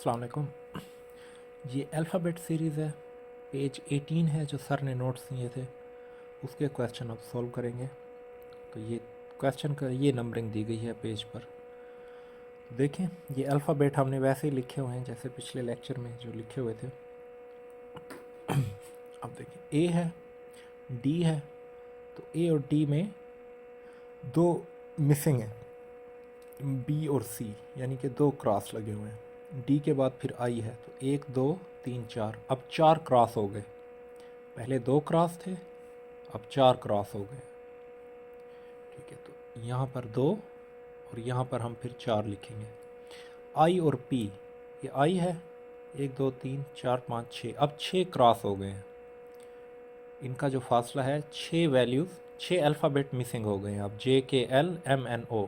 अस्सलाम वालेकुम। ये अल्फ़ाबेट सीरीज़ है, पेज 18 है जो सर ने नोट्स दिए थे, उसके क्वेश्चन अब सॉल्व करेंगे। तो ये क्वेश्चन का ये नंबरिंग दी गई है पेज पर। देखें, ये अल्फ़ाबेट हमने वैसे ही लिखे हुए हैं जैसे पिछले लेक्चर में जो लिखे हुए थे। अब देखें, ए है, डी है, तो ए और डी में दो मिसिंग हैं, बी और सी, यानी कि दो क्रॉस लगे हुए हैं। डी के बाद फिर आई है, तो 1 2 3 4, अब 4 क्रॉस हो गए। पहले 2 क्रॉस थे, अब 4 क्रॉस हो गए। ठीक है, तो यहाँ पर 2 और यहाँ पर हम फिर 4 लिखेंगे। आई और पी, ये आई है, 1 2 3 4 5 6, अब 6 क्रॉस हो गए हैं। इनका जो फासला है 6 वैल्यूज़, 6 अल्फ़ाबेट मिसिंग हो गए हैं। अब J K L M N O.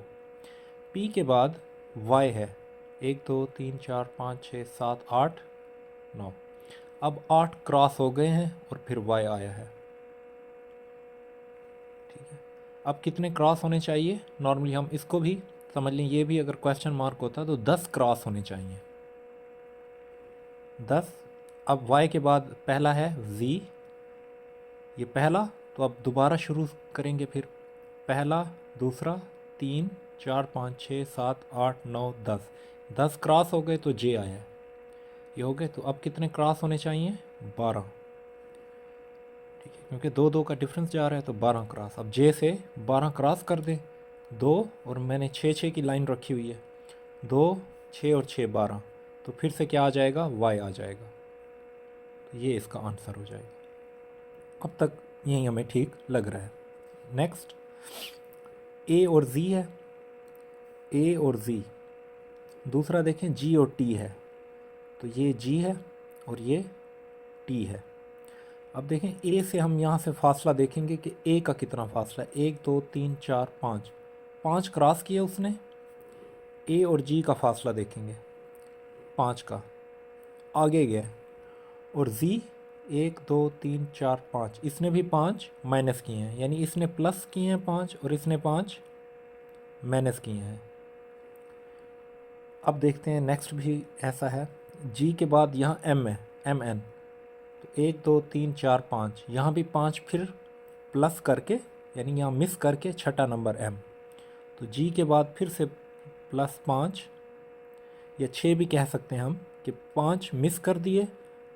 P के बाद वाई है, 1 2 3 4 5 6 7 8 9, अब 8 क्रॉस हो गए हैं और फिर वाई आया है। ठीक है, अब कितने क्रॉस होने चाहिए? नॉर्मली हम इसको भी समझ लें, ये भी अगर क्वेश्चन मार्क होता तो 10 क्रॉस होने चाहिए, 10। अब वाई के बाद पहला है जी, ये पहला, तो अब दोबारा शुरू करेंगे, फिर पहला दूसरा 3 4 5 6 7 8 9 10, 10 क्रॉस हो गए तो जे आया, ये हो गए। तो अब कितने क्रॉस होने चाहिए? 12। ठीक है, क्योंकि 2 2 का डिफरेंस जा रहा है तो 12 क्रॉस। अब जे से 12 क्रॉस कर दें, 2, और मैंने 6 6 की लाइन रखी हुई है, 2 6 और 6 12, तो फिर से क्या आ जाएगा? वाई आ जाएगा। तो ये इसका आंसर हो जाएगा। अब तक यही हमें ठीक लग रहा है। नेक्स्ट, ए और जी है, ए और जी। दूसरा देखें, जी और टी है, तो ये जी है और ये टी है। अब देखें, ए से हम यहाँ से फासला देखेंगे कि ए का कितना फासला है। 1 2 3 4 5, 5 क्रॉस किया उसने। ए और जी का फासला देखेंगे 5 का, आगे गया। और जी 1 2 3 4 5, इसने भी 5 माइनस किए हैं, यानी इसने प्लस किए हैं 5 और इसने 5 माइनस किए हैं। अब देखते हैं नेक्स्ट भी ऐसा है। जी के बाद यहाँ एम है, एम एन, तो 1 2 3 4 5, यहाँ भी 5 फिर प्लस करके, यानी यहाँ मिस करके छठा नंबर एम, तो जी के बाद फिर से प्लस 5 या 6 भी कह सकते हैं हम, कि 5 मिस कर दिए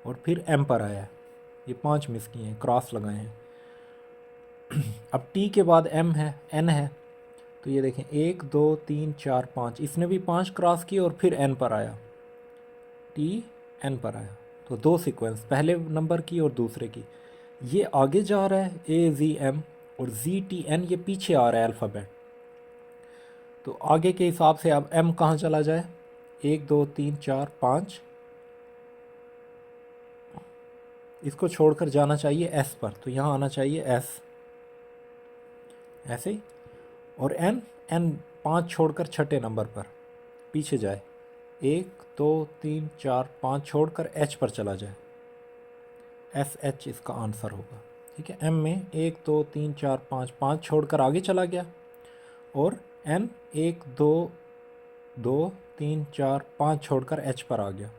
और फिर एम पर आया, ये 5 मिस किए हैं, क्रॉस लगाए हैं। अब टी के बाद एम है, एन है, तो ये देखें 1 2 3 4 5, इसने भी 5 क्रॉस किए और फिर एन पर आया, टी एन पर आया। तो 2 सीक्वेंस, पहले नंबर की और दूसरे की। ये आगे जा रहा है ए जी एम, और जी टी एन ये पीछे आ रहा है अल्फ़ाबेट। तो आगे के हिसाब से अब एम कहाँ चला जाए? 1 2 3 4 5, इसको छोड़कर जाना चाहिए एस पर, तो यहाँ आना चाहिए एस, ऐसे ही। और एन, एन 5 छोड़कर छठे नंबर पर पीछे जाए, 1 2 3 4 5 छोड़कर एच पर चला जाए, एस एच इसका आंसर होगा। ठीक है, एम में 1 2 3 4 5, 5 छोड़कर आगे चला गया, और एन 1 2 2 3 4 5 छोड़कर एच पर आ गया।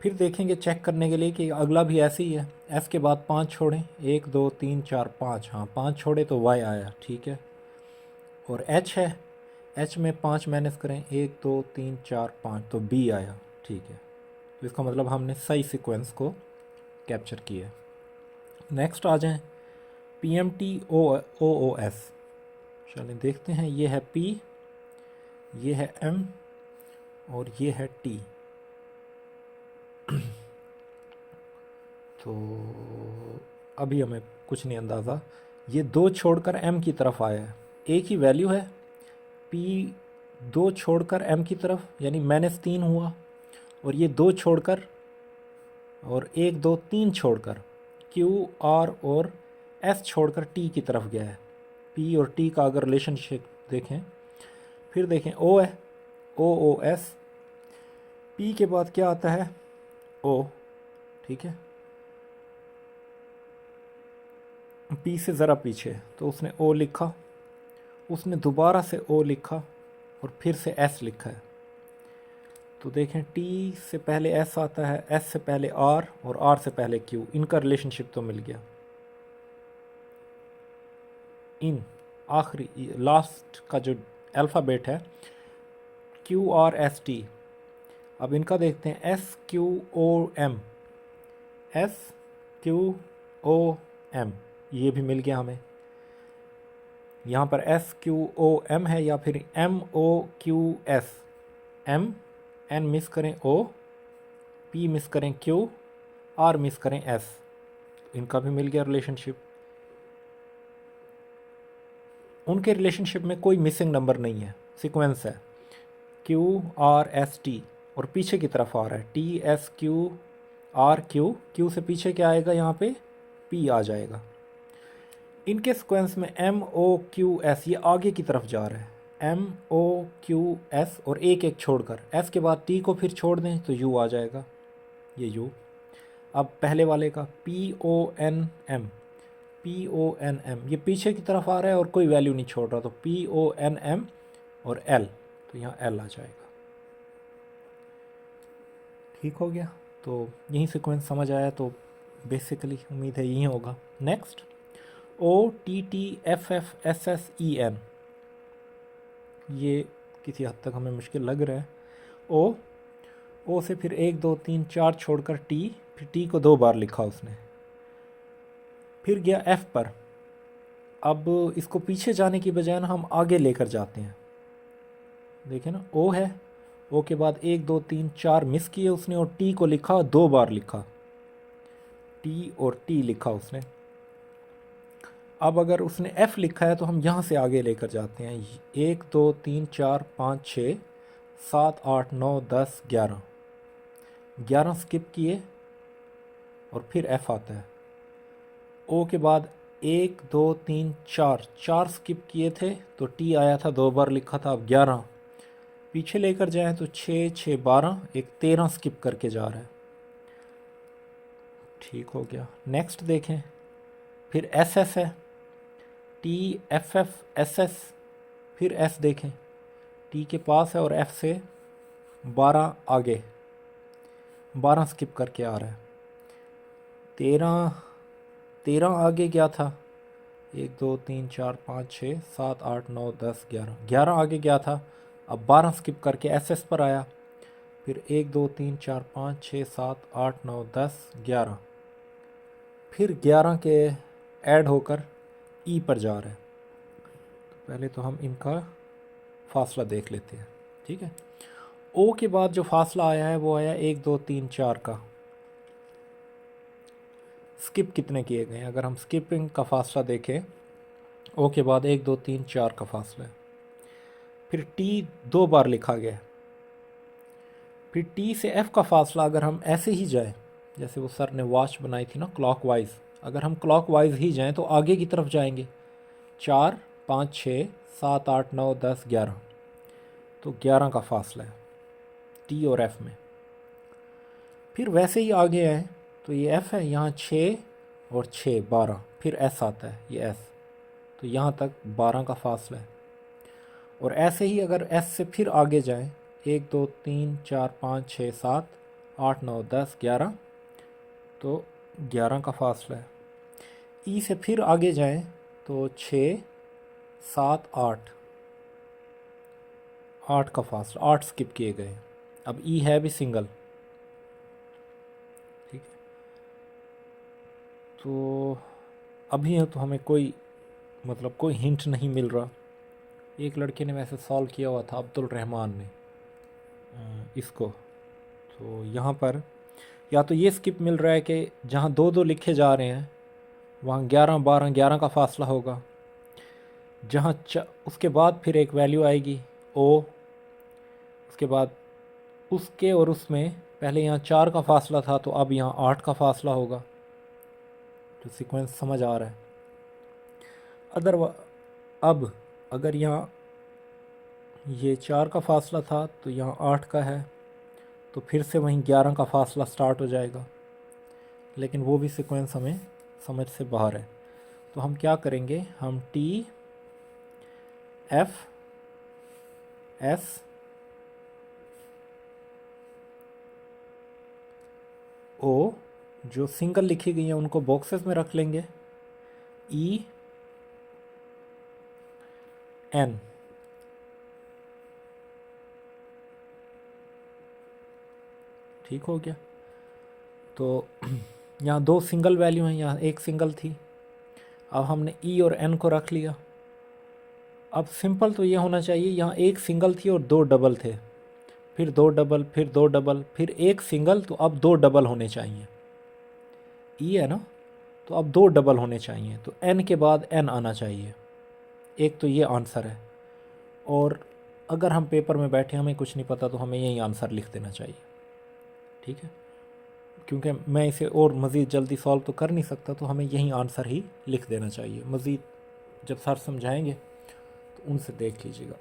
फिर देखेंगे चेक करने के लिए कि अगला भी ऐसे ही है। एस के बाद 5 छोड़ें, 1 2 3 4 5, हाँ 5 छोड़े तो वाई आया, ठीक है। और एच है, एच में 5 माइनस करें, 1 2 3 4 5, तो बी आया, ठीक है। तो इसका मतलब हमने सही सीक्वेंस को कैप्चर किया है। नेक्स्ट आ जाएं, P M T O O S. चलें देखते हैं, ये है पी, ये है एम और ये है टी। तो अभी हमें कुछ नहीं अंदाज़ा, ये 2 छोड़कर एम की तरफ आया है, एक ही वैल्यू है। पी 2 छोड़कर एम की तरफ, यानी -3 हुआ, और ये 2 छोड़कर, और 1 2 3 छोड़कर क्यू आर और एस छोड़कर टी की तरफ गया है। पी और टी का अगर रिलेशनशिप देखें, फिर देखें ओ है, ओ ओ एस, पी के बाद क्या आता है? ओ, ठीक है। पी से ज़रा पीछे, तो उसने ओ लिखा, उसने दोबारा से ओ लिखा और फिर से एस लिखा है। तो देखें टी से पहले एस आता है, एस से पहले आर और आर से पहले क्यू, इनका रिलेशनशिप तो मिल गया। इन आखिरी लास्ट का जो अल्फ़ाबेट है क्यू आर एस टी, अब इनका देखते हैं S Q O M, S Q O M, ये भी मिल गया हमें। यहाँ पर एस क्यू ओ एम है या फिर M O Q S, M N miss करें ओ, पी मिस करें क्यू, आर मिस करें एस, इनका भी मिल गया रिलेशनशिप। उनके रिलेशनशिप में कोई मिसिंग नंबर नहीं है, सीक्वेंस है क्यू आर एस टी और पीछे की तरफ आ रहा है T S Q R Q, Q से पीछे क्या आएगा यहाँ पे पी आ जाएगा। इनके सीक्वेंस में एम ओ क्यू एस ये आगे की तरफ जा रहा है, एम ओ क्यू एस और एक एक छोड़कर, एस के बाद टी को फिर छोड़ दें तो यू आ जाएगा, ये यू। अब पहले वाले का P O N M, P O N M ये पीछे की तरफ आ रहा है और कोई वैल्यू नहीं छोड़ रहा, तो पी ओ एन एम और एल, तो यहाँ एल आ जाएगा। ठीक हो गया, तो यही सीक्वेंस समझ आया, तो बेसिकली उम्मीद है यही होगा। Next O T T F F S S E N, ये किसी हद तक हमें मुश्किल लग रहा है। ओ से फिर 1 2 3 4 छोड़कर टी, फिर टी को 2 बार लिखा उसने, फिर गया एफ पर। अब इसको पीछे जाने की बजाय ना हम आगे लेकर जाते हैं, देखें ना ओ है, ओ के बाद 1 2 3 4 मिस किए उसने और टी को लिखा 2 बार लिखा, टी और टी लिखा उसने। अब अगर उसने एफ़ लिखा है तो हम यहाँ से आगे लेकर जाते हैं, 1 2 3 4 5 6 7 8 9 10 11, 11 स्किप किए और फिर एफ़ आता है। ओ के बाद 1 2 3 4, 4 स्किप किए थे तो टी आया था 2 बार लिखा था, अब 11 पीछे लेकर जाएं तो 6 6 12, एक 13 स्किप करके जा रहा है। ठीक हो गया। नेक्स्ट देखें, फिर एस एस है, T F F S S, फिर एस देखें, टी के पास है और एफ से 12 आगे, 12 स्किप करके आ रहा है, 13 आगे गया था, 1 2 3 4 5 6 7 8 9 10 11, 11 आगे गया था, अब 12 स्किप करके एस एस पर आया, फिर 1 2 3 4 5 6 7 8 9 10 11, फिर 11 के ऐड होकर ई पर जा रहा है। तो पहले तो हम इनका फासला देख लेते हैं, ठीक है। ओ के बाद जो फासला आया है वो आया 1 2 3 4 का, स्किप कितने किए गए हैं, अगर हम स्किपिंग का फासला देखें, ओ के बाद 1 2 3 4 का फासला है, फिर टी 2 बार लिखा गया है, फिर टी से एफ़ का फासला अगर हम ऐसे ही जाएं, जैसे वो सर ने वॉच बनाई थी ना क्लॉकवाइज, अगर हम क्लॉकवाइज ही जाएं तो आगे की तरफ जाएंगे, 4 5 6 7 8 9 10 11, तो 11 का फासला है टी और एफ़ में। फिर वैसे ही आगे आए तो ये एफ़ है, यहाँ 6 और 6 12, फिर एस आता है, ये एस, तो यहाँ तक 12 का फासला है। और ऐसे ही अगर एस से फिर आगे जाएं, 1 2 3 4 5 6 7 8 9 10 11, तो 11 का फासला है। ई से फिर आगे जाएं तो 6 7 8, 8 का फासला, 8 स्किप किए गए। अब ई है भी सिंगल, ठीक है। तो अभी तो हमें कोई मतलब कोई हिंट नहीं मिल रहा। एक लड़के ने वैसे सॉल्व किया हुआ था, अब्दुल रहमान ने, इसको, तो यहाँ पर या तो ये स्किप मिल रहा है कि जहाँ 2 2 लिखे जा रहे हैं वहाँ 11 12 11 का फासला होगा, जहाँ उसके बाद फिर एक वैल्यू आएगी ओ, उसके बाद उसके और उसमें पहले यहाँ 4 का फासला था तो अब यहाँ 8 का फासला होगा, तो सीक्वेंस समझ आ रहा है। अब अगर यहाँ ये 4 का फासला था तो यहाँ 8 का है, तो फिर से वहीं 11 का फासला स्टार्ट हो जाएगा, लेकिन वो भी सीक्वेंस हमें समझ से बाहर है। तो हम क्या करेंगे, हम टी एफ एस ओ, जो सिंगल लिखी गई हैं उनको बॉक्सेस में रख लेंगे, ई एन। ठीक हो गया। तो यहाँ दो सिंगल वैल्यू हैं, यहाँ एक सिंगल थी, अब हमने ई और एन को रख लिया। अब सिंपल तो ये होना चाहिए, यहाँ एक सिंगल थी और दो डबल थे, फिर दो डबल, फिर दो डबल, फिर एक सिंगल, तो अब दो डबल होने चाहिए। ई है ना, तो अब दो डबल होने चाहिए, तो एन के बाद एन आना चाहिए। एक तो ये आंसर है। और अगर हम पेपर में बैठे हमें कुछ नहीं पता तो हमें यही आंसर लिख देना चाहिए। ठीक है, क्योंकि मैं इसे और मज़ीद जल्दी सॉल्व तो कर नहीं सकता, तो हमें यही आंसर ही लिख देना चाहिए। मज़ीद जब सर समझाएंगे तो उनसे देख लीजिएगा।